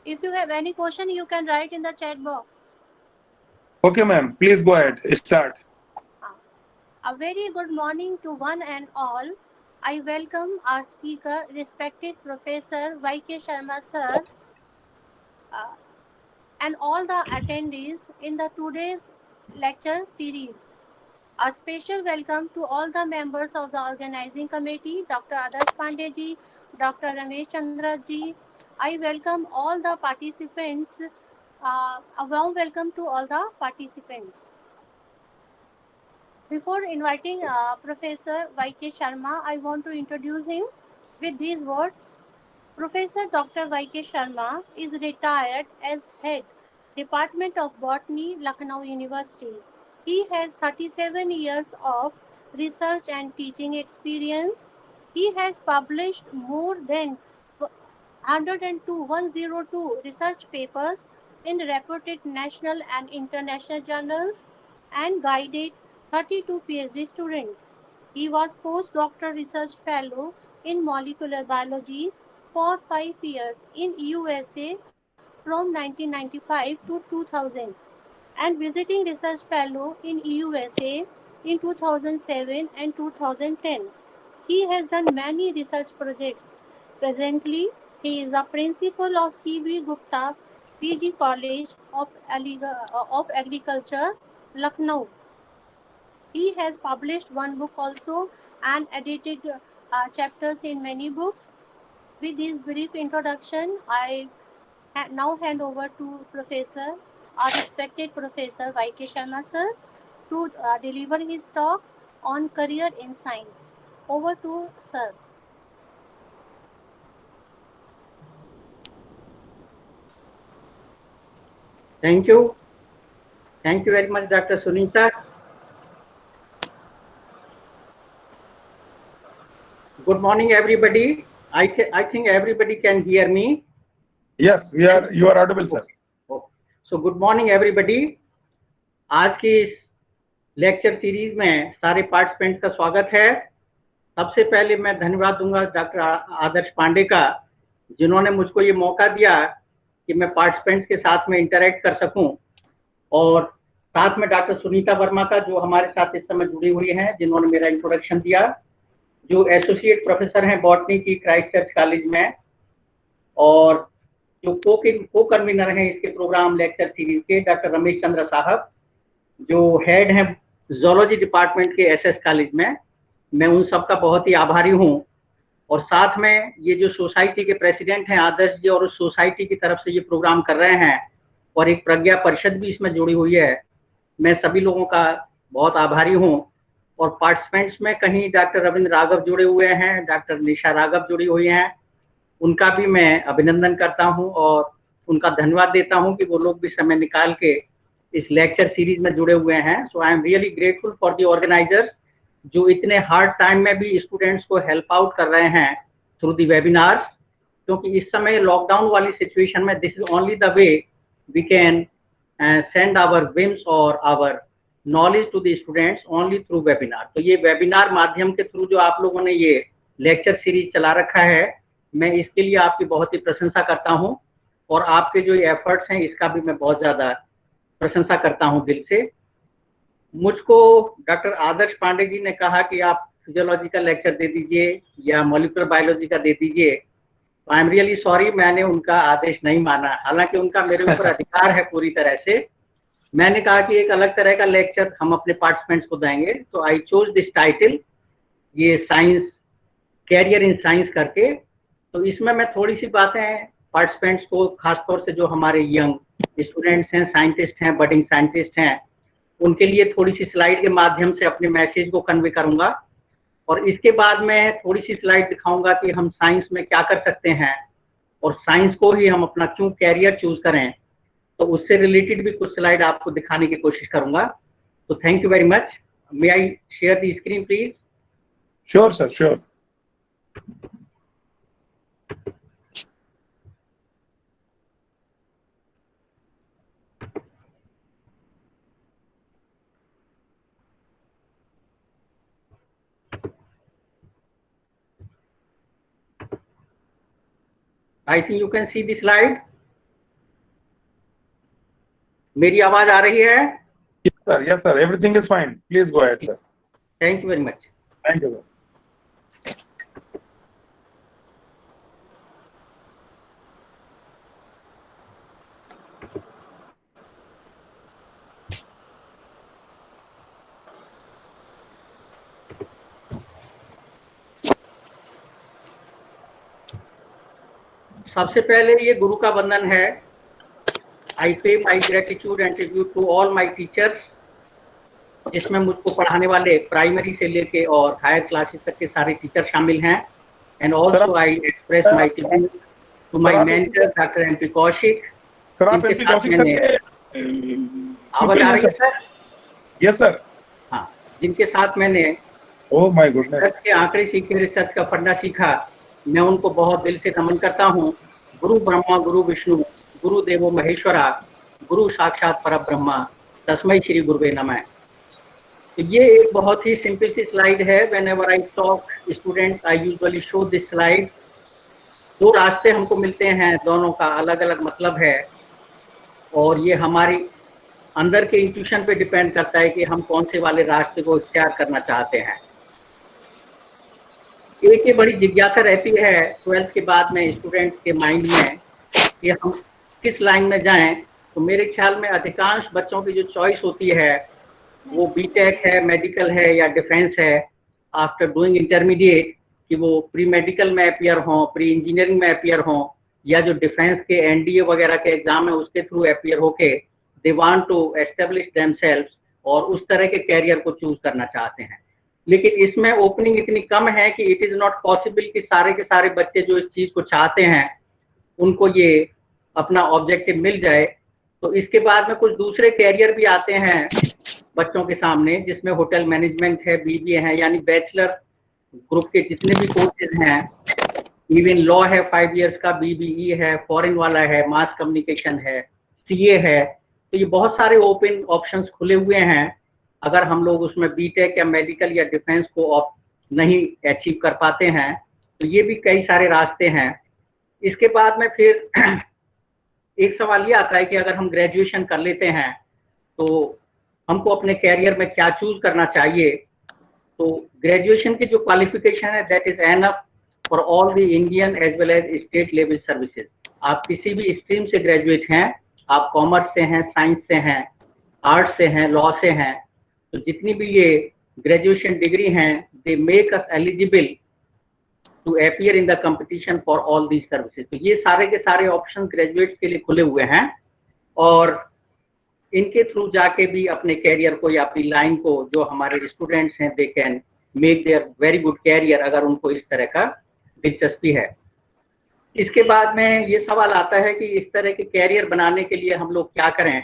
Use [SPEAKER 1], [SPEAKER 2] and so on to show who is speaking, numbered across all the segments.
[SPEAKER 1] If you have any question, you can write in the chat box.
[SPEAKER 2] Okay, ma'am. Please go ahead. Start.
[SPEAKER 1] Uh, A very good morning to one and all. I welcome our speaker, respected Professor Y.K. Sharma sir, uh, and all the attendees in the today's lecture series. A special welcome to all the members of the organizing committee, Dr. Adarsh Pandey ji, Dr. Ramesh Chandra ji. I welcome all the participants. A warm welcome to all the participants. Before inviting Professor Y.K. Sharma, I want to introduce him with these words. Professor Dr. Y.K. Sharma is retired as head Department of Botany, Lucknow University. He has 37 years of research and teaching experience. He has published more than 102 research papers in reputed national and international journals and guided 32 PhD students. He was postdoctoral research fellow in molecular biology for 5 years in USA from 1995 to 2000 and visiting research fellow in USA in 2007 and 2010. He has done many research projects. Presently, he is the principal of C.V. Gupta PG College of Agriculture, Lucknow. He has published one book also and edited chapters in many books. With this brief introduction, I now hand over to Professor, our respected Professor Y.K. Sharma sir, to deliver his talk on career in science. Over to sir.
[SPEAKER 3] Thank you. Thank you very much, Dr. Sunita. Good morning, everybody. I think everybody can hear me.
[SPEAKER 2] Yes, you are audible, sir.
[SPEAKER 3] So good morning, everybody. आज की इस lecture series में सारे participants का स्वागत है। सबसे पहले मैं धन्यवाद दूंगा डॉक्टर आदर्श पांडे का, जिन्होंने मुझको ये मौका दिया कि मैं पार्टिसिपेंट्स के साथ में इंटरेक्ट कर सकूं, और साथ में डॉक्टर सुनीता वर्मा का, जो हमारे साथ इस समय जुड़ी हुई हैं, जिन्होंने मेरा इंट्रोडक्शन दिया, जो एसोसिएट प्रोफेसर हैं बॉटनी की क्राइस्ट चर्च कॉलेज में, और जो को कन्वीनर हैं इसके प्रोग्राम लेक्चर सीरीज के डॉक्टर रमेश चंद्र साहब, जो हेड हैं जोलॉजी डिपार्टमेंट के एसएस कॉलेज में। मैं उन सबका बहुत ही आभारी हूं। और साथ में ये जो सोसाइटी के प्रेसिडेंट हैं आदर्श जी, और उस सोसाइटी की तरफ से ये प्रोग्राम कर रहे हैं, और एक प्रज्ञा परिषद भी इसमें जुड़ी हुई है, मैं सभी लोगों का बहुत आभारी हूं। और पार्टिसिपेंट्स में कहीं डॉक्टर रविंद्र राघव जुड़े हुए हैं, डॉक्टर निशा राघव जुड़ी हुई हैं, उनका भी मैं अभिनंदन करता हूं और उनका धन्यवाद देता हूं कि वो लोग भी समय निकाल के इस लेक्चर सीरीज में जुड़े हुए हैं। So I am really grateful for the organisers, जो इतने हार्ड टाइम में भी स्टूडेंट्स को हेल्प आउट कर रहे हैं थ्रू दी वेबिनार्स, क्योंकि इस समय लॉकडाउन वाली सिचुएशन में this is only the way we can send our whims और our knowledge to the students only through webinar. तो ये वेबिनार माध्यम के थ्रू जो आप लोगों ने ये लेक्चर सीरीज चला रखा है, मैं इसके लिए आपकी बहुत ही प्रशंसा करता हूं, और आपके जो एफर्ट्स हैं इसका भी मैं बहुत ज्यादा प्रशंसा करता हूं दिल से। मुझको डॉक्टर आदर्श पांडे जी ने कहा कि आप फिजियोलॉजी का लेक्चर दे दीजिए या मॉलिक्यूलर बायोलॉजी का दे दीजिए। आई एम रियली सॉरी, मैंने उनका आदेश नहीं माना, हालांकि उनका मेरे ऊपर अधिकार है पूरी तरह से। मैंने कहा कि एक अलग तरह का लेक्चर हम अपने पार्टिसिपेंट्स को देंगे, तो आई चोज दिस टाइटल, ये साइंस, कैरियर इन साइंस करके। तो इसमें मैं थोड़ी सी बातें पार्टिसिपेंट्स को, खासतौर से जो हमारे यंग स्टूडेंट्स हैं, साइंटिस्ट हैं, बडिंग साइंटिस्ट हैं, उनके लिए थोड़ी सी स्लाइड के माध्यम से अपने मैसेज को कन्वे करूंगा, और इसके बाद मैं थोड़ी सी स्लाइड दिखाऊंगा कि हम साइंस में क्या कर सकते हैं, और साइंस को ही हम अपना क्यों कैरियर चूज करें। तो उससे रिलेटेड भी कुछ स्लाइड आपको दिखाने की कोशिश करूंगा। तो thank you very much. May I share the screen please?
[SPEAKER 2] Sure sir, sure.
[SPEAKER 3] I think you can see the slide. मेरी आवाज आ रही है?
[SPEAKER 2] Yes, sir. Everything is fine. Please go ahead, sir.
[SPEAKER 3] Thank you very much.
[SPEAKER 2] Thank you, sir.
[SPEAKER 3] सबसे पहले ये गुरु का वंदन है। I pay my gratitude and tribute to all my teachers, जिसमें मुझको पढ़ाने वाले प्राइमरी से लेके और हायर क्लासेस तक के सारे टीचर शामिल हैं। And also I express my tribute to my mentor doctor M P Kaushik.
[SPEAKER 2] Sir, आप
[SPEAKER 3] जिनके
[SPEAKER 2] MP
[SPEAKER 3] साथ
[SPEAKER 2] कौशिक सर
[SPEAKER 3] मैंने
[SPEAKER 2] के
[SPEAKER 3] आवाज आ रही है सर?
[SPEAKER 2] Yes, sir.
[SPEAKER 3] हाँ, जिनके साथ मैंने
[SPEAKER 2] Oh my
[SPEAKER 3] रिसर्च
[SPEAKER 2] goodness.
[SPEAKER 3] के आंकड़े सीखे, रिसर्च का फंडा सीखा, मैं उनको बहुत दिल से नमन करता हूँ। गुरु ब्रह्मा गुरु विष्णु गुरु देवो महेश्वरा गुरु साक्षात परब्रह्मा तस्मै श्री गुरुवे नमः। तो ये एक बहुत ही सिंपल सी स्लाइड है। Whenever I talk students I usually show this slide. दो रास्ते हमको मिलते हैं, दोनों का अलग अलग मतलब है और ये हमारी अंदर के इंट्यूशन पे डिपेंड करता है कि हम कौन से वाले रास्ते को इख्तियार करना चाहते हैं। एक ये बड़ी जिज्ञासा रहती है 12th के बाद में स्टूडेंट्स के माइंड में कि हम किस लाइन में जाएं। तो मेरे ख्याल में अधिकांश बच्चों की जो चॉइस होती है वो बीटेक है, मेडिकल है या डिफेंस है। आफ्टर डूइंग इंटरमीडिएट कि वो प्री मेडिकल में अपियर हों, प्री इंजीनियरिंग में अपियर हों या जो डिफेंस के एनडीए वगैरह के एग्जाम है उसके थ्रू अपियर होके they want to establish themselves और उस तरह के कैरियर को चूज करना चाहते हैं। लेकिन इसमें ओपनिंग इतनी कम है कि इट इज नॉट पॉसिबल कि सारे के सारे बच्चे जो इस चीज को चाहते हैं उनको ये अपना ऑब्जेक्टिव मिल जाए। तो इसके बाद में कुछ दूसरे कैरियर भी आते हैं बच्चों के सामने, जिसमें होटल मैनेजमेंट है, बीबीए है, यानी बैचलर ग्रुप के जितने भी कोर्सेज हैं, इवन लॉ है 5 इयर्स का, बीबीई है, फॉरेन वाला है, मास कम्युनिकेशन है, सीए है। तो ये बहुत सारे ओपन ऑप्शंस खुले हुए हैं। अगर हम लोग उसमें बीटेक या मेडिकल या डिफेंस को नहीं अचीव कर पाते हैं तो ये भी कई सारे रास्ते हैं। इसके बाद में फिर एक सवाल ये आता है कि अगर हम ग्रेजुएशन कर लेते हैं तो हमको अपने कैरियर में क्या चूज करना चाहिए। तो ग्रेजुएशन की जो क्वालिफिकेशन है that is enough for all the Indian as well as state level services. आप किसी भी स्ट्रीम से ग्रेजुएट हैं, आप कॉमर्स से हैं, साइंस से हैं, आर्ट्स से हैं, लॉ से हैं, तो जितनी भी ये ग्रेजुएशन डिग्री हैं they make us eligible to appear in the competition for all these services. तो ये सारे के सारे ऑप्शन ग्रेजुएट्स के लिए खुले हुए हैं और इनके थ्रू जाके भी अपने कैरियर को या अपनी लाइन को, जो हमारे स्टूडेंट्स हैं, they can make their very good career अगर उनको इस तरह का दिलचस्पी है। इसके बाद में ये सवाल आता है कि इस तरह के कैरियर बनाने के लिए हम लोग क्या करें।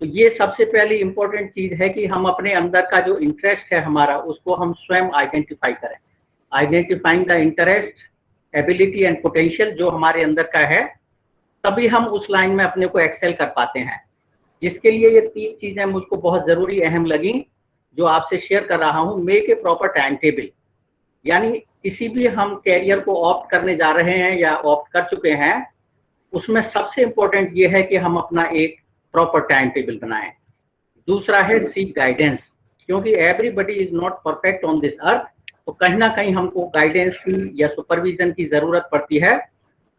[SPEAKER 3] तो ये सबसे पहली इंपॉर्टेंट चीज है कि हम अपने अंदर का जो इंटरेस्ट है हमारा उसको हम स्वयं आइडेंटिफाई करें। Identifying the interest, ability and potential जो हमारे अंदर का है, तभी हम उस लाइन में अपने को एक्सेल कर पाते हैं। जिसके लिए ये 3 चीजें मुझको बहुत जरूरी अहम लगी जो आपसे शेयर कर रहा हूँ। Make a proper time table, यानी किसी भी हम कैरियर को ऑप्ट करने जा रहे हैं या ऑप्ट कर चुके हैं उसमें सबसे इंपॉर्टेंट ये है कि हम अपना एक प्रॉपर टाइम टेबल बनाएं। दूसरा है सीक गाइडेंस, क्योंकि everybody is not perfect on this earth, तो कहीं ना कहीं हमको गाइडेंस की या सुपरविजन की जरूरत पड़ती है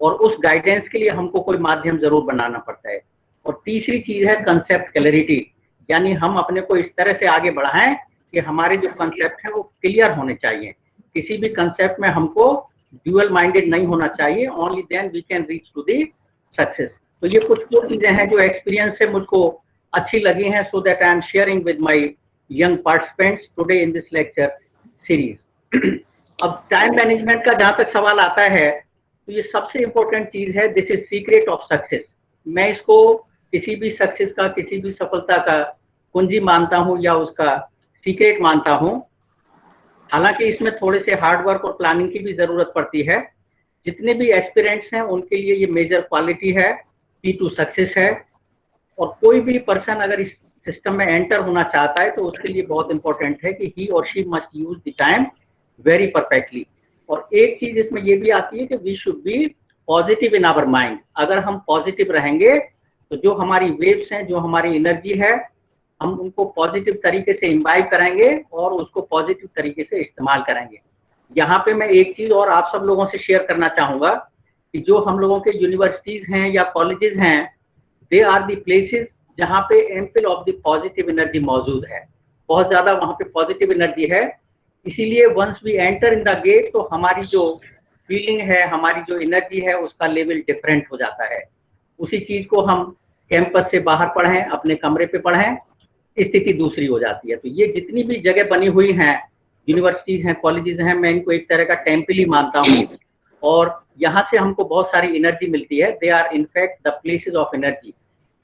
[SPEAKER 3] और उस गाइडेंस के लिए हमको कोई माध्यम जरूर बनाना पड़ता है। और तीसरी चीज है कंसेप्ट क्लैरिटी, यानी हम अपने को इस तरह से आगे बढ़ाएं कि हमारे जो कंसेप्ट है वो क्लियर होने चाहिए। किसी भी कंसेप्ट में हमको ड्यूअल माइंडेड नहीं होना चाहिए, only then we can reach to the success. तो ये कुछ वो चीजें हैं जो एक्सपीरियंस से मुझको अच्छी लगी हैं, so that I am sharing with my young participants today in this lecture series. अब टाइम मैनेजमेंट का जहां तक सवाल आता है तो ये सबसे इंपॉर्टेंट चीज है, this is secret of success. मैं इसको किसी भी सक्सेस का, किसी भी सफलता का कुंजी मानता हूं या उसका सीक्रेट मानता हूं। हालांकि इसमें थोड़े से हार्ड वर्क और प्लानिंग की भी जरूरत पड़ती है। जितने भी एस्पिरेंट्स हैं उनके लिए ये मेजर क्वालिटी है, की टू सक्सेस है। और कोई भी पर्सन अगर इस सिस्टम में एंटर होना चाहता है तो उसके लिए बहुत इंपॉर्टेंट है कि ही और she must use the time very perfectly. और एक चीज इसमें ये भी आती है कि we should be positive in our mind. अगर हम पॉजिटिव रहेंगे तो जो हमारी वेव्स हैं, जो हमारी एनर्जी है, हम उनको पॉजिटिव तरीके से इम्बाइब कराएंगे और उसको पॉजिटिव तरीके से इस्तेमाल करेंगे। यहाँ पे मैं एक चीज और आप सब लोगों से शेयर करना चाहूंगा कि जो हम लोगों के यूनिवर्सिटीज हैं या कॉलेजेस हैं, दे आर दी प्लेसेस जहाँ पे ample of the positive energy मौजूद है, बहुत ज्यादा वहाँ पे पॉजिटिव एनर्जी है। इसीलिए once we enter in the gate तो हमारी जो फीलिंग है, हमारी जो एनर्जी है, उसका लेवल डिफरेंट हो जाता है। उसी चीज को हम कैंपस से बाहर पढ़ें, अपने कमरे पे पढ़ें, स्थिति दूसरी हो जाती है। तो ये जितनी भी जगह बनी हुई हैं, यूनिवर्सिटीज हैं, कॉलेजेस हैं, मैं इनको एक तरह का टेम्पल ही मानता हूँ और यहाँ से हमको बहुत सारी एनर्जी मिलती है। They are in fact the places of energy.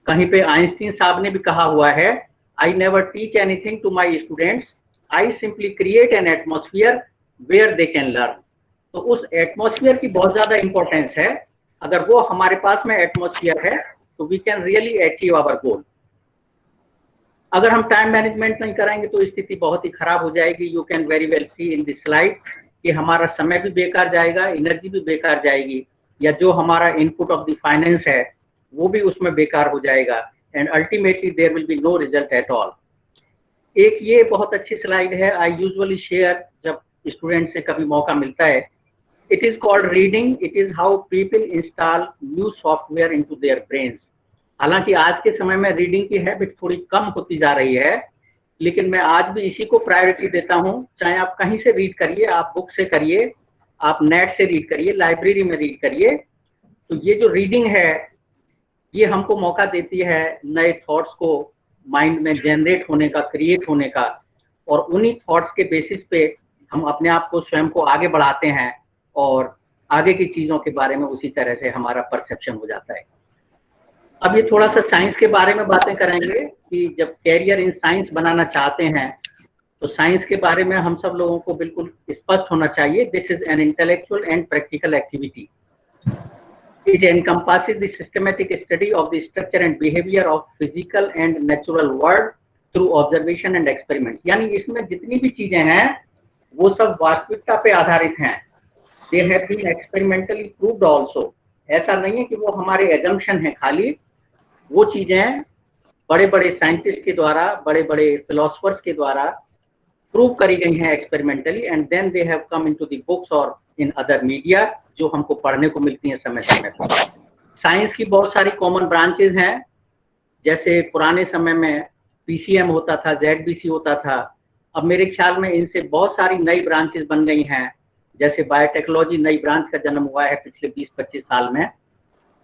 [SPEAKER 3] कहीं पे आइंस्टीन साहब ने भी कहा हुआ है, I never teach anything to my students, I simply create an atmosphere where they can learn. तो उस एटमोस्फियर की बहुत ज्यादा इंपॉर्टेंस है। अगर वो हमारे पास में एटमोस्फियर है तो we can really achieve our goal. अगर हम टाइम मैनेजमेंट नहीं करेंगे तो स्थिति बहुत ही खराब हो जाएगी। You can very well see in this slide कि हमारा समय भी बेकार जाएगा, एनर्जी भी बेकार जाएगी, या जो हमारा इनपुट ऑफ द फाइनेंस है वो भी उसमें बेकार हो जाएगा, and ultimately there will be no result at all. एक ये बहुत अच्छी स्लाइड है, आई यूजुअली शेयर जब स्टूडेंट से कभी मौका मिलता है। It is called reading, it is how people install new software into their brains. हालांकि आज के समय में रीडिंग की हैबिट थोड़ी कम होती जा रही है, लेकिन मैं आज भी इसी को प्रायोरिटी देता हूं। चाहे आप कहीं से रीड करिए, आप बुक से करिए, आप नेट से रीड करिए, लाइब्रेरी में रीड करिए। तो ये जो रीडिंग है ये हमको मौका देती है नए थॉट्स को माइंड में जनरेट होने का, क्रिएट होने का, और उन्हीं थॉट्स के बेसिस पे हम अपने आप को, स्वयं को आगे बढ़ाते हैं और आगे की चीजों के बारे में उसी तरह से हमारा परसेप्शन हो जाता है। अब ये थोड़ा सा साइंस के बारे में बातें करेंगे कि जब कैरियर इन साइंस बनाना चाहते हैं तो साइंस के बारे में हम सब लोगों को बिल्कुल स्पष्ट होना चाहिए। This is an intellectual and practical activity. It encompasses the systematic study of the structure and behavior of physical and natural world through observation and experiment। यानी इसमें जितनी भी चीजें हैं वो सब वास्तविकता पे आधारित हैं। They have been experimentally proved also। ऐसा नहीं है कि वो हमारे assumption हैं खाली, वो चीजें बड़े बड़े साइंटिस्ट के द्वारा, बड़े बड़े फिलोसफर्स के द्वारा प्रूव करी गई हैं experimentally, and then they have come into the books और इन अदर मीडिया, जो हमको पढ़ने को मिलती हैं समय समय पर। साइंस की बहुत सारी कॉमन ब्रांचेज हैं, जैसे पुराने समय में पीसीएम होता था, जेडबीसी होता था। अब मेरे ख्याल में इनसे बहुत सारी नई ब्रांचेज बन गई हैं, जैसे बायोटेक्नोलॉजी नई ब्रांच का जन्म हुआ है पिछले 20-25 साल में,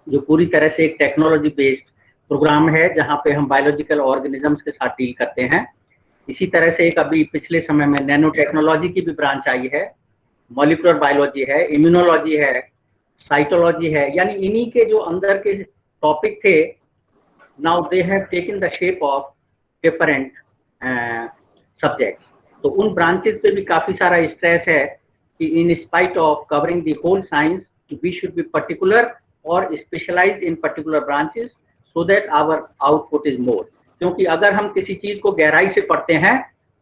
[SPEAKER 3] जो पूरी तरह से एक टेक्नोलॉजी बेस्ड प्रोग्राम है जहाँ पे हम बायोलॉजिकल ऑर्गेनिजम्स के साथ डील करते हैं। इसी तरह से एक अभी पिछले समय में नैनो टेक्नोलॉजी की भी ब्रांच आई है, मॉलिक्यूलर बायोलॉजी है, इम्यूनोलॉजी है, साइटोलॉजी है। यानी इन्हीं के जो अंदर के टॉपिक थे, now they have taken the shape of different subjects. तो उन ब्रांचेस पे भी काफी सारा स्ट्रेस है कि in spite of covering the whole science we should be particular और specialise in particular branches so that our output is more. क्योंकि अगर हम किसी चीज को गहराई से पढ़ते हैं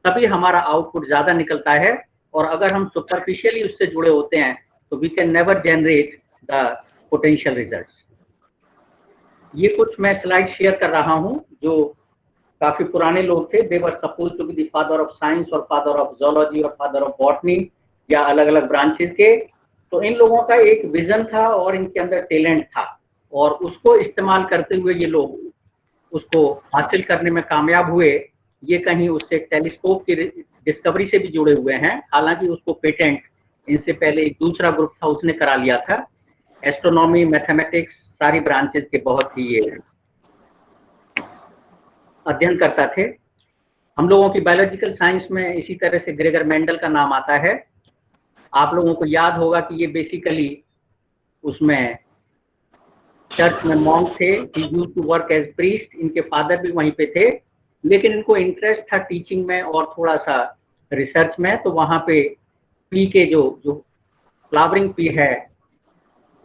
[SPEAKER 3] तभी हमारा आउटपुट ज्यादा निकलता है, और अगर हम सुपरफिशियली उससे जुड़े होते हैं तो we can never generate the potential results. ये कुछ मैं स्लाइड शेयर कर रहा हूं जो काफी पुराने लोग थे। They were suppose to be the father of science और फादर ऑफ जूलॉजी और फादर ऑफ बॉटनी, या अलग अलग ब्रांचेस के। तो इन लोगों का एक विजन था और इनके अंदर टैलेंट था, और उसको इस्तेमाल करते हुए ये लोग उसको हासिल करने में कामयाब हुए। ये कहीं उससे टेलीस्कोप की डिस्कवरी से भी जुड़े हुए हैं, हालांकि उसको पेटेंट इनसे पहले एक दूसरा ग्रुप था उसने करा लिया था। एस्ट्रोनॉमी, मैथमेटिक्स, सारी ब्रांचेस के बहुत ही ये अध्ययन करता थे। हम लोगों की बायोलॉजिकल साइंस में इसी तरह से ग्रेगर मेंडल का नाम आता है। आप लोगों को याद होगा कि ये बेसिकली उसमें चर्च में मॉन्क थे, he used to work as priest. इनके फादर भी वहीं पे थे, लेकिन इनको इंटरेस्ट था टीचिंग में और थोड़ा सा रिसर्च में। तो वहाँ पे पी के जो फ्लावरिंग पी है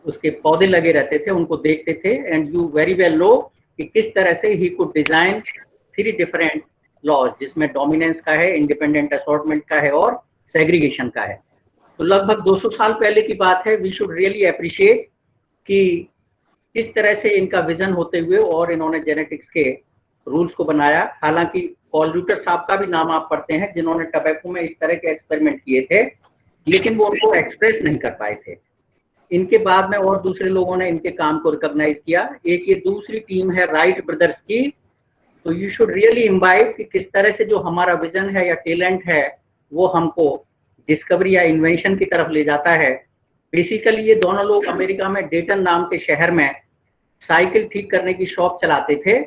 [SPEAKER 3] उसके पौधे लगे रहते थे, उनको देखते थे। And you very well know कि किस तरह से he could design 3 different laws, जिसमें डोमिनेंस का है, इंडिपेंडेंट असॉर्टमेंट का है और सेग्रीगेशन का है। तो लगभग 200 साल पहले की बात है। वी शुड रियली अप्रिशिएट कि किस तरह से इनका विजन होते हुए और इन्होंने जेनेटिक्स के रूल्स को बनाया। हालांकि कॉल्यूटर साहब का भी नाम आप पढ़ते हैं जिन्होंने टबैको में इस तरह के एक्सपेरिमेंट किए थे, लेकिन वो उनको एक्सप्रेस नहीं कर पाए थे। इनके बाद में और दूसरे लोगों ने इनके काम को रिकॉग्नाइज किया। एक ये दूसरी टीम है राइट ब्रदर्स की। तो यू शुड रियली इम्बाइब कि किस तरह से जो हमारा विजन है या टैलेंट है वो हमको डिस्कवरी या इन्वेंशन की तरफ ले जाता है। बेसिकली ये दोनों लोग अमेरिका में डेटन नाम के शहर में साइकिल ठीक करने की शॉप चलाते थे,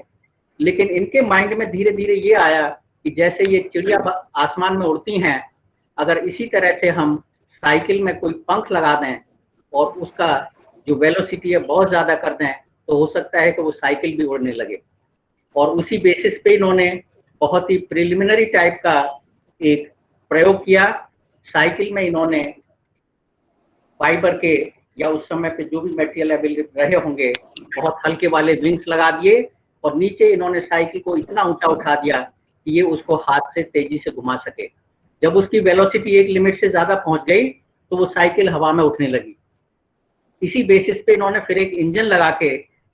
[SPEAKER 3] लेकिन इनके माइंड में धीरे धीरे ये आया कि जैसे ये चिड़िया आसमान में उड़ती हैं, अगर इसी तरह से हम साइकिल में कोई पंख लगा दें और उसका जो वेलोसिटी है बहुत ज़्यादा कर दें तो हो सकता है कि वो साइकिल भी उड़ने लगे। और उसी बेसिस पे इन्होंने बहुत ही प्रिलिमिनरी टाइप का एक प्रयोग किया। साइकिल में इन्होंने फाइबर के या उस समय पे जो भी मटेरियल अवेलेबल रहे होंगे बहुत हल्के वाले विंग्स लगा दिए और नीचे इन्होंने साइकिल को इतना ऊंचा उठा दिया कि ये उसको हाथ से तेजी से घुमा सके। जब उसकी वेलोसिटी एक लिमिट से ज्यादा पहुंच गई तो वो साइकिल हवा में उठने लगी। इसी बेसिस पे इन्होंने फिर एक इंजन लगा के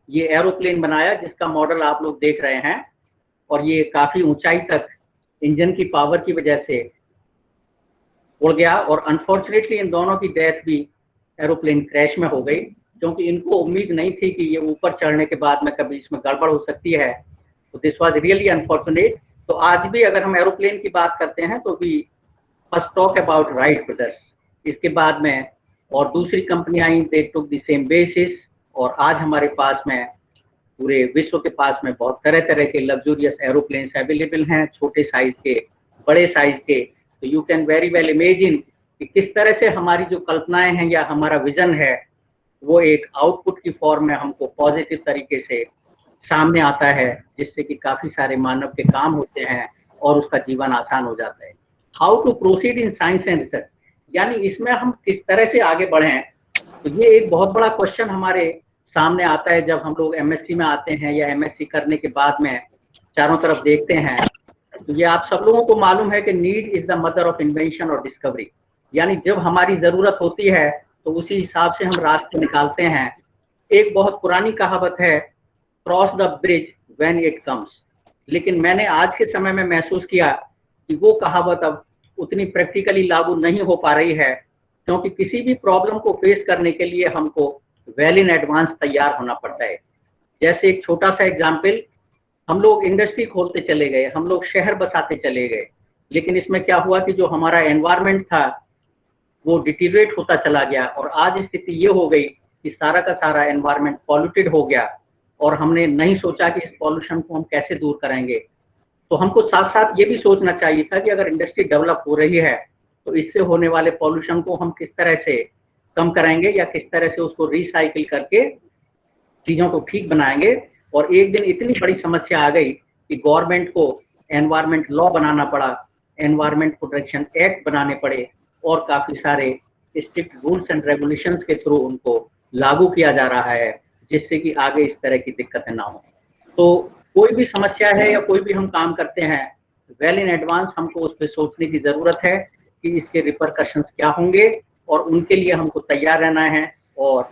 [SPEAKER 3] ये एरोप्लेन बनाया जिसका मॉडल आप लोग देख रहे हैं, और ये काफी ऊंचाई तक इंजन की पावर की वजह से उड़ गया। और अनफॉर्चुनेटली इन दोनों की डेथ भी एरोप्लेन क्रैश में हो गई, क्योंकि इनको उम्मीद नहीं थी कि ये ऊपर चढ़ने के बाद में कभी इसमें गड़बड़ हो सकती है। तो दिस वाज रियली अनफॉर्चुनेट। तो आज भी अगर हम एरोप्लेन की बात करते हैं तो we first talk about Wright brothers. इसके बाद में और दूसरी कंपनियां आई, they took the same basis, और आज हमारे पास में पूरे विश्व के पास में बहुत तरह तरह के लग्जूरियस एरोप्लेन्स अवेलेबल हैं, छोटे साइज के, बड़े साइज के। तो you can very well imagine कि किस तरह से हमारी जो कल्पनाएं हैं या हमारा विजन है वो एक आउटपुट की फॉर्म में हमको पॉजिटिव तरीके से सामने आता है, जिससे कि काफी सारे मानव के काम होते हैं और उसका जीवन आसान हो जाता है। How to proceed in science and research, यानी इसमें हम किस तरह से आगे बढ़ें, तो ये एक बहुत बड़ा क्वेश्चन हमारे सामने आता है जब हम लोग एमएससी में आते हैं या एमएससी करने के बाद में चारों तरफ देखते हैं। तो ये आप सब लोगों को मालूम है कि need is the mother of invention और डिस्कवरी, यानी जब हमारी जरूरत होती है तो उसी हिसाब से हम रास्ते निकालते हैं। एक बहुत पुरानी कहावत है, cross the bridge when it comes, लेकिन मैंने आज के समय में महसूस किया कि वो कहावत अब उतनी प्रैक्टिकली लागू नहीं हो पा रही है, क्योंकि किसी भी प्रॉब्लम को फेस करने के लिए हमको वेल इन एडवांस तैयार होना पड़ता है। जैसे एक छोटा सा एग्जाम्पल, हम लोग इंडस्ट्री खोलते चले गए, हम लोग शहर बसाते चले गए, लेकिन इसमें क्या हुआ कि जो हमारा एनवायरनमेंट था वो डिटीरिएट होता चला गया, और आज स्थिति ये हो गई कि सारा का सारा एनवायरनमेंट पॉल्यूटेड हो गया, और हमने नहीं सोचा कि इस पॉल्यूशन को हम कैसे दूर करेंगे। तो हमको साथ साथ ये भी सोचना चाहिए था कि अगर इंडस्ट्री डेवलप हो रही है तो इससे होने वाले पॉल्यूशन को हम किस तरह से कम कराएंगे या किस तरह से उसको रिसाइकिल करके चीज़ों को ठीक बनाएंगे। और एक दिन इतनी बड़ी समस्या आ गई कि गवर्नमेंट को एनवायरनमेंट लॉ बनाना पड़ा, एनवायरनमेंट प्रोटेक्शन एक्ट बनाने पड़े, और काफ़ी सारे स्ट्रिक्ट रूल्स एंड रेगुलेशंस के थ्रू उनको लागू किया जा रहा है, जिससे कि आगे इस तरह की दिक्कतें ना हो। तो कोई भी समस्या है या कोई भी हम काम करते हैं, वेल इन एडवांस हमको उस पर सोचने की ज़रूरत है कि इसके रिपरकशंस क्या होंगे, और उनके लिए हमको तैयार रहना है, और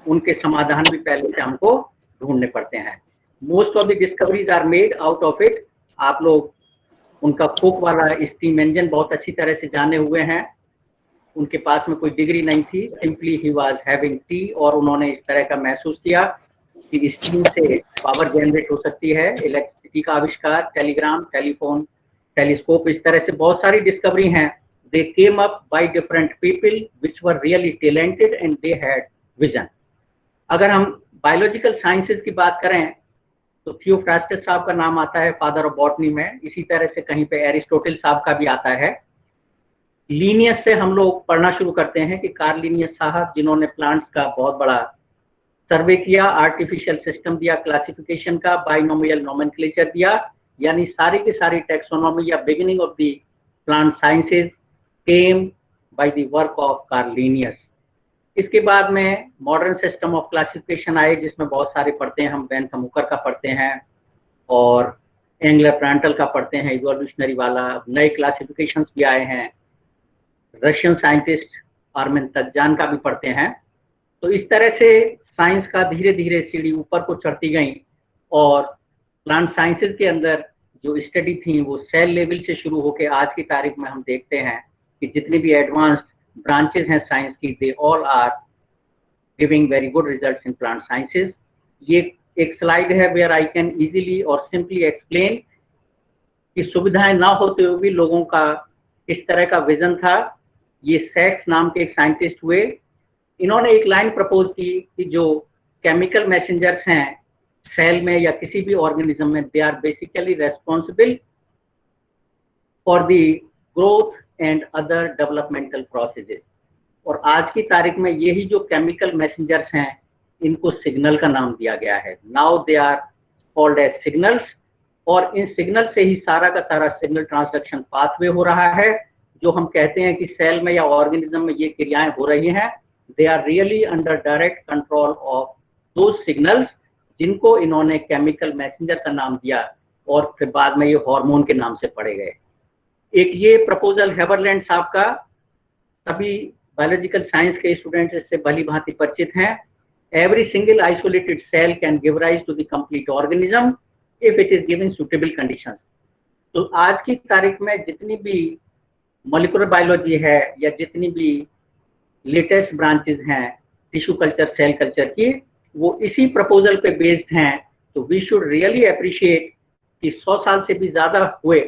[SPEAKER 3] उनके समाधान भी पहले से हमको ढूंढने पड़ते हैं। Most of the discoveries are made out of it. आप लोग उनका कोक वाला स्टीम इंजन बहुत अच्छी तरह से जाने हुए हैं। उनके पास में कोई डिग्री नहीं थी, simply he was having T, और उन्होंने इस तरह का महसूस किया कि स्टीम से पावर जनरेट हो सकती है। इलेक्ट्रिसिटी का आविष्कार, टेलीग्राम, टेलीफोन, टेलीस्कोप, इस तरह से बहुत सारी डिस्कवरी हैं। They came up by different people which were really talented and they had vision. अगर हम बायोलॉजिकल साइंसेज की बात करें तो थियोफ्रास्टस साहब का नाम आता है फादर ऑफ बॉटनी में। इसी तरह से कहीं पे एरिस्टोटल साहब का भी आता है। लीनियस से हम लोग पढ़ना शुरू करते हैं कि कार्ल लीनियस साहब, जिन्होंने प्लांट्स का बहुत बड़ा सर्वे किया, आर्टिफिशियल सिस्टम दिया क्लासिफिकेशन का, बाइनोमियल नोमेनक्लेचर दिया, यानी सारी की सारी टेक्सोनॉमी या beginning of the plant sciences came by the work of Karl Linnaeus. इसके बाद में मॉडर्न सिस्टम ऑफ क्लासिफिकेशन आए, जिसमें बहुत सारे पढ़ते हैं हम, बेंथम हुकर का पढ़ते हैं और एंगलर प्रांटल का पढ़ते हैं, इवोल्यूशनरी वाला। नए क्लासिफिकेशंस भी आए हैं, रशियन साइंटिस्ट आर्मेन तकजान का भी पढ़ते हैं। तो इस तरह से साइंस का धीरे धीरे सीढ़ी ऊपर को चढ़ती गई और प्लांट साइंसेज के अंदर जो स्टडी थी वो सेल लेवल से शुरू होकर आज की तारीख में हम देखते हैं कि जितनी भी एडवांस्ड ब्रांचेस हैं साइंस की, they all are giving very good results in plant sciences. ये एक स्लाइड है वेयर आई कैन इजीली और सिंपली एक्सप्लेन कि सुविधाएं ना होते हुए भी लोगों का इस तरह का विजन था। ये सैक्स नाम के एक साइंटिस्ट हुए, इन्होंने एक लाइन प्रपोज की कि जो केमिकल मैसेंजर्स हैं सेल में या किसी भी ऑर्गेनिज्म में, they are basically responsible for the growth and other developmental processes. और आज की तारीख में यही जो केमिकल मैसेंजर्स हैं इनको सिग्नल का नाम दिया गया है। Now they are called as signals, और इन सिग्नल से ही सारा का सारा सिग्नल ट्रांसडक्शन पाथवे हो रहा है। जो हम कहते हैं कि सेल में या ऑर्गेनिज्म में ये क्रियाएं हो रही हैं, they are really under direct control of दो सिग्नल्स जिनको इन्होंने केमिकल मैसेंजर का नाम दिया और फिर बाद में ये हार्मोन के नाम से पढ़े गए। एक ये प्रपोजल हेबरलैंड साहब का, सभी बायोलॉजिकल साइंस के स्टूडेंट्स इससे भली भांति परिचित हैं। Every single isolated cell can give rise to the complete organism if it is given suitable conditions. तो आज की तारीख में जितनी भी मॉलिक्यूलर बायोलॉजी है या जितनी भी लेटेस्ट ब्रांचेस हैं टिश्यू कल्चर, सेल कल्चर की, वो इसी प्रपोजल पे बेस्ड हैं। तो वी शुड रियली अप्रिशिएट कि 100 साल से भी ज्यादा हुए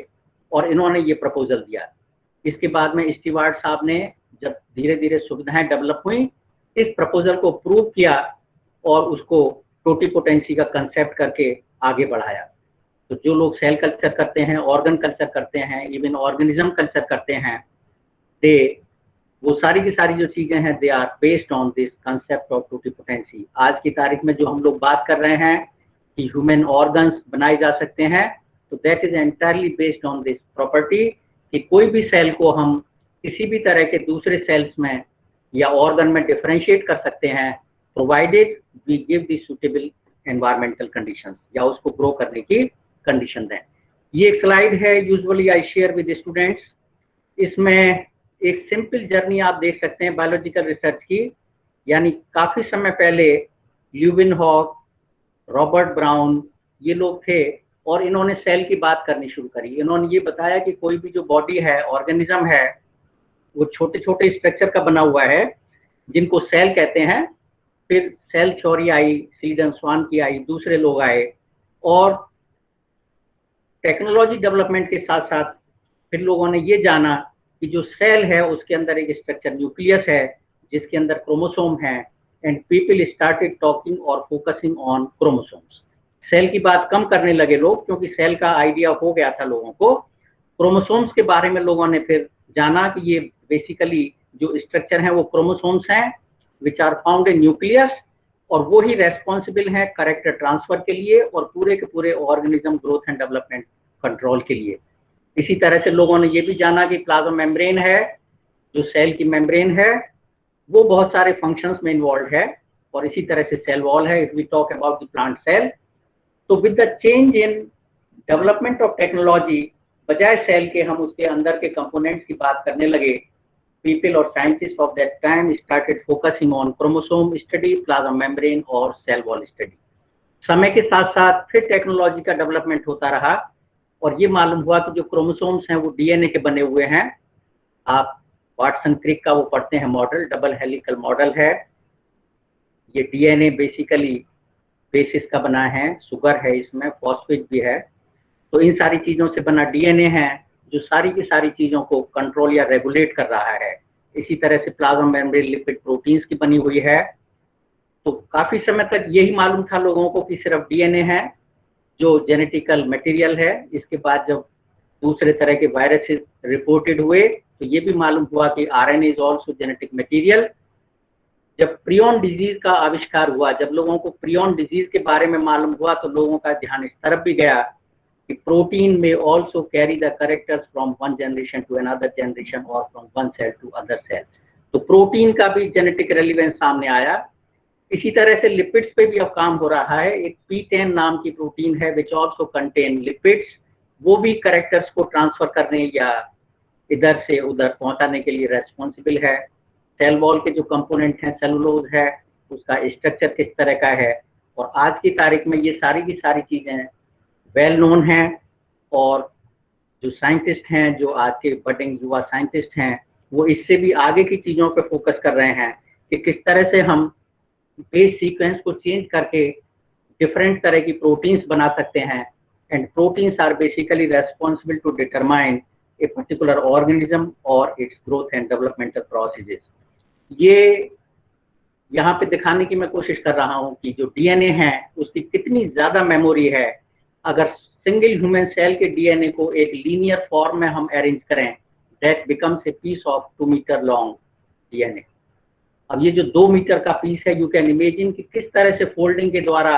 [SPEAKER 3] और इन्होंने ये प्रपोजल दिया। इसके बाद में स्टीवार्ट साहब ने जब धीरे धीरे सुविधाएं डेवलप हुई, इस प्रपोजल को प्रूव किया और उसको टोटीपोटेंसी का कंसेप्ट करके आगे बढ़ाया। तो जो लोग सेल कल्चर करते हैं, ऑर्गन कल्चर करते हैं, इवन ऑर्गेनिज्म कल्चर करते हैं, वो सारी की सारी जो चीजें हैं they are based on this concept of totipotency. आज की तारीख में जो हम लोग बात कर रहे हैं कि ह्यूमन ऑर्गन्स बनाए जा सकते हैं, तो that is entirely based on this property कि कोई भी सेल को हम किसी भी तरह के दूसरे सेल्स में या ऑर्गन में डिफरेंशिएट कर सकते हैं, provided we give the suitable environmental conditions या उसको ग्रो करने की कंडीशन दें। ये एक स्लाइड है, usually I share with students. इसमें एक सिंपल जर्नी आप देख सकते हैं बायोलॉजिकल रिसर्च की, यानी काफी समय पहले ल्यूविनहॉक, रॉबर्ट ब्राउन, ये लोग थे और इन्होंने सेल की बात करनी शुरू करी। इन्होंने ये बताया कि कोई भी जो बॉडी है, ऑर्गेनिज्म है, वो छोटे छोटे स्ट्रक्चर का बना हुआ है जिनको सेल कहते हैं। फिर सेल थ्योरी आई, सीडन स्वान की आई, दूसरे लोग आए और टेक्नोलॉजी डेवलपमेंट के साथ साथ फिर लोगों ने ये जाना कि जो सेल है उसके अंदर एक स्ट्रक्चर न्यूक्लियस है जिसके अंदर क्रोमोसोम है, एंड पीपल स्टार्टेड टॉकिंग और फोकसिंग ऑन क्रोमोसोम्स। सेल की बात कम करने लगे लोग क्योंकि सेल का आइडिया हो गया था लोगों को। क्रोमोसोम्स के बारे में लोगों ने फिर जाना कि ये बेसिकली जो स्ट्रक्चर है वो क्रोमोसोम्स हैं which are found in nucleus, और वो ही रेस्पॉन्सिबल है कैरेक्टर ट्रांसफर के लिए और पूरे के पूरे organism growth and development control के लिए। इसी तरह से लोगों ने ये भी जाना कि प्लाज्मा मेम्ब्रेन है, जो सेल की मेम्ब्रेन है, वो बहुत सारे फंक्शंस में इन्वॉल्व है, और इसी तरह से सेल वॉल है if we talk about the plant cell. तो with the change in development of technology, बजाय सेल के हम उसके अंदर के कंपोनेंट्स की बात करने लगे। पीपल और scientist of that time started focusing on chromosome study, plasma membrane और सेल वॉल स्टडी। समय के साथ साथ फिर टेक्नोलॉजी का डेवलपमेंट होता रहा और ये मालूम हुआ कि जो क्रोमोसोम्स हैं वो डीएनए के बने हुए हैं। आप वाटसन क्रिक का वो पढ़ते हैं मॉडल, डबल हेलिकल मॉडल है। ये डीएनए बेसिकली बेसिस का बना है, शुगर है इसमें, फॉस्फेट भी है। तो इन सारी चीजों से बना डीएनए है जो सारी की सारी चीजों को कंट्रोल या रेगुलेट कर रहा है। इसी तरह से प्लाज्मा मेम्ब्रेन लिपिड प्रोटीन्स की बनी हुई है। तो काफी समय तक यही मालूम था लोगों को कि सिर्फ डीएनए है जो जेनेटिकल मटेरियल है। इसके बाद जब दूसरे तरह के वायरसेस रिपोर्टेड हुए तो ये भी मालूम हुआ कि RNA is also genetic material. जब प्रियॉन डिजीज का आविष्कार हुआ, जब लोगों को प्रियॉन डिजीज के बारे में मालूम हुआ तो लोगों का ध्यान इस तरफ भी गया कि प्रोटीन में also carry the characters from one generation to another generation और from one cell to other cell. तो प्रोटीन का भी जेनेटिक रेलिवेंस सामने आया। इसी तरह से लिपिड्स पे भी अब काम हो रहा है। एक P10 नाम की प्रोटीन है विच आल्सो कंटेन लिपिड्स, वो भी कैरेक्टर्स को ट्रांसफर करने या इधर से उधर पहुंचाने के लिए रेस्पॉन्सिबल है। सेल वॉल के जो कंपोनेंट हैं, सेलुलोज है, उसका स्ट्रक्चर किस तरह का है, और आज की तारीख में ये सारी की सारी चीज़ें वेल नोन हैं। और जो साइंटिस्ट हैं, जो आज के बडिंग युवा साइंटिस्ट हैं, वो इससे भी आगे की चीज़ों पे फोकस कर रहे हैं कि किस तरह से हम बेस सीक्वेंस को चेंज करके डिफरेंट तरह की प्रोटीन्स बना सकते हैं। And proteins are basically responsible to determine a particular organism और its growth and developmental processes. ये यहाँ पे दिखाने की मैं कोशिश कर रहा हूँ कि जो डीएनए है उसकी कितनी ज़्यादा मेमोरी है। अगर सिंगल ह्यूमन सेल के डीएनए को एक लीनियर फॉर्म में हम अरेंज करें, that becomes a piece of 2 metre long DNA. अब ये जो 2 मीटर का पीस है, यू कैन इमेजिन कि किस तरह से फोल्डिंग के द्वारा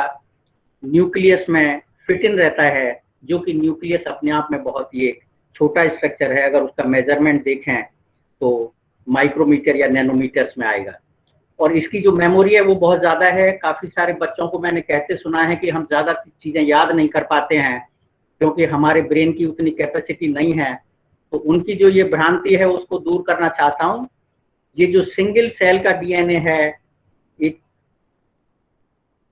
[SPEAKER 3] न्यूक्लियस में फिट इन रहता है, जो कि न्यूक्लियस अपने आप में बहुत ही एक छोटा स्ट्रक्चर है। अगर उसका मेजरमेंट देखें तो माइक्रोमीटर या नैनोमीटर्स में आएगा। और इसकी जो मेमोरी है वो बहुत ज़्यादा है। काफ़ी सारे बच्चों को मैंने कहते सुना है कि हम ज़्यादा चीज़ें याद नहीं कर पाते हैं क्योंकि हमारे ब्रेन की उतनी कैपेसिटी नहीं है। तो उनकी जो ये भ्रांति है उसको दूर करना चाहता हूँ। ये जो सिंगल सेल का डीएनए है, it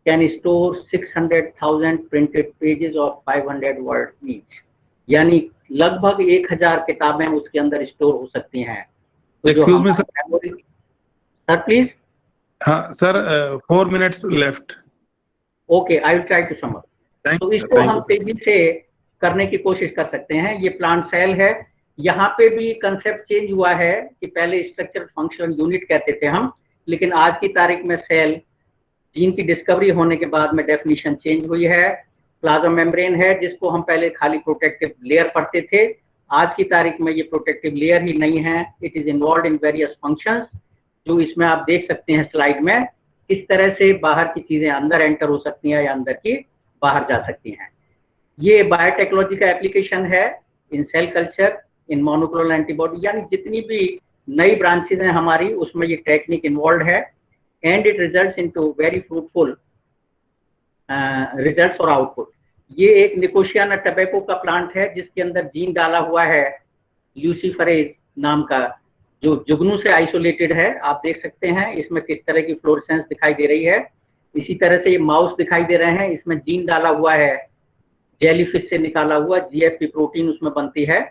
[SPEAKER 3] can store 600,000 printed pages of 500 word each, यानी लगभग 1000 किताबें उसके अंदर स्टोर हो सकती हैं। तो
[SPEAKER 2] excuse me sir,
[SPEAKER 3] memory, sir please.
[SPEAKER 2] हाँ sir, 4 minutes left.
[SPEAKER 3] Okay, I will try to sum up. तो इसको हम तेजी से करने की कोशिश कर सकते हैं। ये प्लांट सेल है। यहाँ पे भी कंसेप्ट चेंज हुआ है कि पहले स्ट्रक्चर फंक्शन यूनिट कहते थे हम, लेकिन आज की तारीख में सेल जीन की डिस्कवरी होने के बाद में डेफिनेशन चेंज हुई है। प्लाज्मा मेम्ब्रेन है, जिसको हम पहले खाली प्रोटेक्टिव लेयर पढ़ते थे। आज की तारीख में ये प्रोटेक्टिव लेयर ही नहीं है, it is involve in various functions, जो इसमें आप देख सकते हैं स्लाइड में, किस तरह से बाहर की चीजें अंदर एंटर हो सकती हैं या अंदर की बाहर जा सकती हैं। ये बायोटेक्नोलॉजी का एप्लीकेशन है इन सेल कल्चर, इन मोनोक्लोनल एंटीबॉडी, यानी जितनी भी नई ब्रांचेज हैं हमारी, उसमें ये टेक्निक इन्वॉल्व है। And it results into very fruitful results और आउटपुट। ये एक निकोशियाना टबैको का प्लांट है जिसके अंदर जीन डाला हुआ है ल्यूसीफरेज नाम का, जो जुगनू से आइसोलेटेड है। आप देख सकते हैं इसमें किस तरह की फ्लोरेसेंस दिखाई दे रही है। इसी तरह से ये माउस दिखाई दे रहे हैं, इसमें जीन डाला हुआ है, जेलीफिश से निकाला हुआ जीएफपी प्रोटीन उसमें बनती है।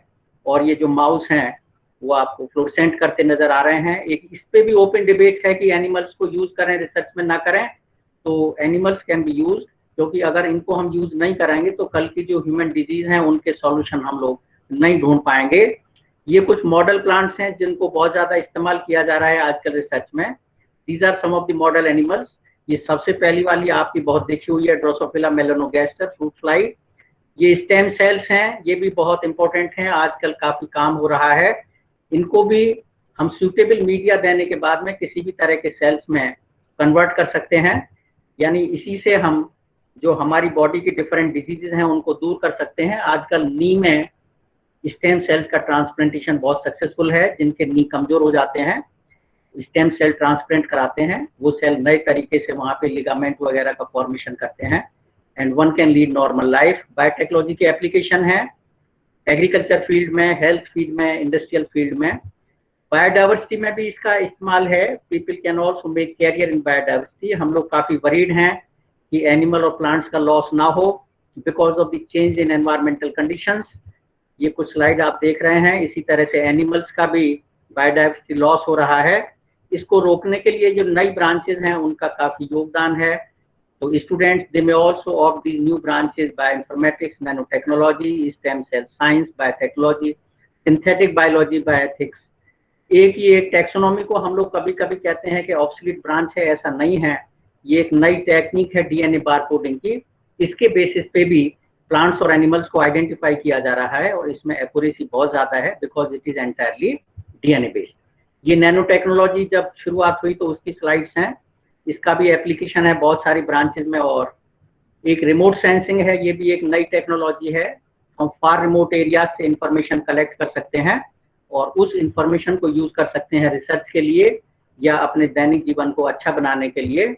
[SPEAKER 3] और ये जो माउस हैं वो आपको फ्लोरेसेंट करते नजर आ रहे हैं। एक इस पे भी ओपन डिबेट है कि एनिमल्स को यूज करें, रिसर्च में ना करें। तो एनिमल्स कैन बी यूज, क्योंकि अगर इनको हम यूज नहीं कराएंगे तो कल की जो ह्यूमन डिजीज हैं उनके सॉल्यूशन हम लोग नहीं ढूंढ पाएंगे। ये कुछ मॉडल प्लांट्स हैं जिनको बहुत ज्यादा इस्तेमाल किया जा रहा है आजकल रिसर्च में। These are some of the model animals. ये सबसे पहली वाली आपकी बहुत देखी हुई है, ड्रोसोफिला मेलानोगास्टर फ्रूट फ्लाई। ये स्टेम सेल्स हैं, ये भी बहुत इंपॉर्टेंट हैं, आजकल काफी काम हो रहा है। इनको भी हम सूटेबल मीडिया देने के बाद में किसी भी तरह के सेल्स में कन्वर्ट कर सकते हैं, यानी इसी से हम जो हमारी बॉडी की डिफरेंट डिजीजेज हैं उनको दूर कर सकते हैं। आजकल नी में स्टेम सेल्स का ट्रांसप्लांटेशन बहुत सक्सेसफुल है। जिनके नी कमजोर हो जाते हैं, स्टेम सेल ट्रांसप्लांट कराते हैं, वो सेल नए तरीके से वहाँ पे लिगामेंट वगैरह का फॉर्मेशन करते हैं and one can lead normal life. Biotechnology के एप्लीकेशन है एग्रीकल्चर फील्ड में, हेल्थ फील्ड में, इंडस्ट्रियल फील्ड में। बायोडाइवर्सिटी में भी इसका इस्तेमाल है। People can also make career in biodiversity. हम लोग काफी वरीड हैं कि एनिमल और प्लांट्स का लॉस ना हो because of the change in environmental conditions. ये कुछ स्लाइड आप देख रहे हैं। इसी तरह से एनिमल्स का भी बायोडाइवर्सिटी लॉस हो रहा है। इसको रोकने के लिए जो नई ब्रांचेज हैं उनका काफी योगदान है। तो students they may also of the new branches, bioinformatics, nano technology, stem cell science, biotechnology, synthetic biology, bioethics. एक ही एक टैक्सोनॉमी को हम लोग कभी कभी कहते हैं कि ऑब्सोलीट ब्रांच है, ऐसा नहीं है। ये एक नई टेक्निक है डीएनए बारकोडिंग की। इसके बेसिस पे भी प्लांट्स और एनिमल्स को आइडेंटिफाई किया जा रहा है और इसमें एक्यूरेसी बहुत ज्यादा है because it is entirely DNA based. ये नैनो टेक्नोलॉजी जब शुरुआत हुई तो उसकी स्लाइड्स हैं। इसका भी एप्लीकेशन है बहुत सारी ब्रांचेज में। और एक रिमोट सेंसिंग है, ये भी एक नई टेक्नोलॉजी है। हम फार रिमोट एरिया से इंफॉर्मेशन कलेक्ट कर सकते हैं और उस इंफॉर्मेशन को यूज कर सकते हैं रिसर्च के लिए या अपने दैनिक जीवन को अच्छा बनाने के लिए।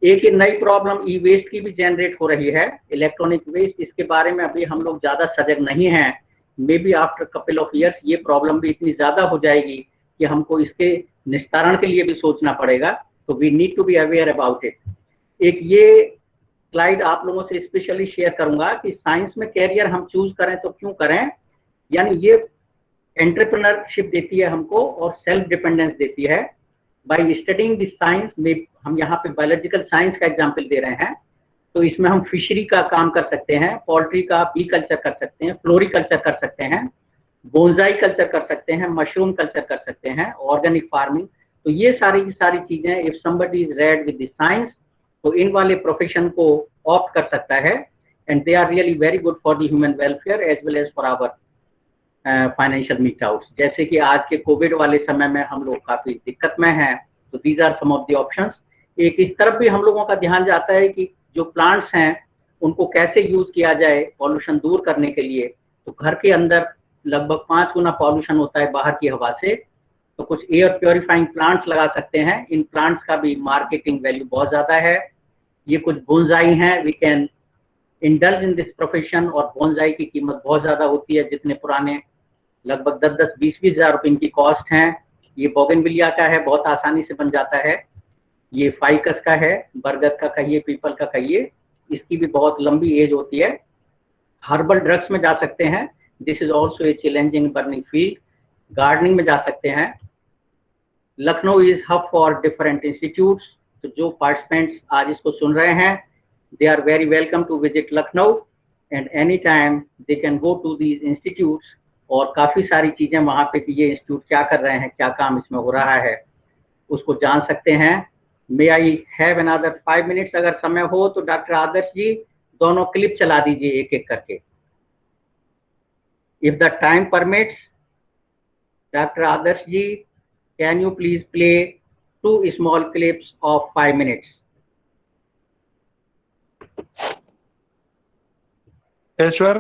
[SPEAKER 3] एक ही नई प्रॉब्लम ई वेस्ट की भी जनरेट हो रही है, इलेक्ट्रॉनिक वेस्ट। इसके बारे में अभी हम लोग ज्यादा सजग नहीं हैं। May be after couple of years ये प्रॉब्लम भी इतनी ज्यादा हो जाएगी कि हमको इसके निस्तारण के लिए भी सोचना पड़ेगा। तो we need to be aware about it. एक ये स्लाइड आप लोगों से स्पेशली शेयर करूंगा कि साइंस में कैरियर हम चूज करें तो क्यों करें, यानी ये एंटरप्रेन्योरशिप देती है हमको और सेल्फ डिपेंडेंस देती है। बाय स्टडिंग दिस साइंस में, हम यहाँ पे बायोलॉजिकल साइंस का एग्जाम्पल दे रहे हैं, तो इसमें हम फिशरी का काम कर सकते हैं, पोल्ट्री का बी कल्चर कर सकते हैं, फ्लोरिकल्चर कर सकते हैं, बोनसाई कल्चर कर सकते हैं, मशरूम कल्चर कर सकते हैं, ऑर्गेनिक फार्मिंग। तो ये सारी की सारी चीजें, if somebody is read with this science, तो इन वाले प्रोफेशन को ऑप्ट कर सकता है, and they are really very good for the human welfare as well as for our financial meet outs. जैसे कि आज के कोविड वाले समय में हम लोग काफी दिक्कत में हैं, तो these are some of the options. एक इस तरफ भी हम लोगों का ध्यान जाता है कि जो प्लांट्स हैं उनको कैसे यूज किया जाए पॉल्यूशन दूर करने के लिए। तो घर के अंदर लगभग 5 गुना पॉल्यूशन होता है बाहर की हवा से, तो कुछ एयर प्योरीफाइंग प्लांट्स लगा सकते हैं। इन प्लांट्स का भी मार्केटिंग वैल्यू बहुत ज्यादा है। ये कुछ बोनसाई हैं, we can indulge in this profession, और बोनसाई की कीमत बहुत ज्यादा होती है, जितने पुराने लगभग 10-10, 20-20 हजार रुपए इनकी कॉस्ट है। ये बोगनविलिया का है, बहुत आसानी से बन जाता है। ये फाइकस का है, बरगद का कहिए, पीपल का कहिए, इसकी भी बहुत लंबी एज होती है। हर्बल ड्रग्स में जा सकते हैं, this is also a challenging burning field. Gardening में जा सकते हैं। Lucknow is hub for different institutes, तो जो पार्टिसिपेंट्स आज इसको सुन रहे हैं, they are very welcome to visit Lucknow, and any time they can go to these institutes, और काफी सारी चीजें वहां पे कि ये इंस्टीट्यूट क्या कर रहे हैं, क्या काम इसमें हो रहा है, उसको जान सकते हैं। मे आई हैव अनदर 5 मिनट्स, अगर समय हो तो डॉक्टर आदर्श जी दोनों क्लिप चला दीजिए एक एक करके, if the time permits. Doctor Adarsh ji, can you please play 2 small clips of 5 minutes?
[SPEAKER 2] Ishwar,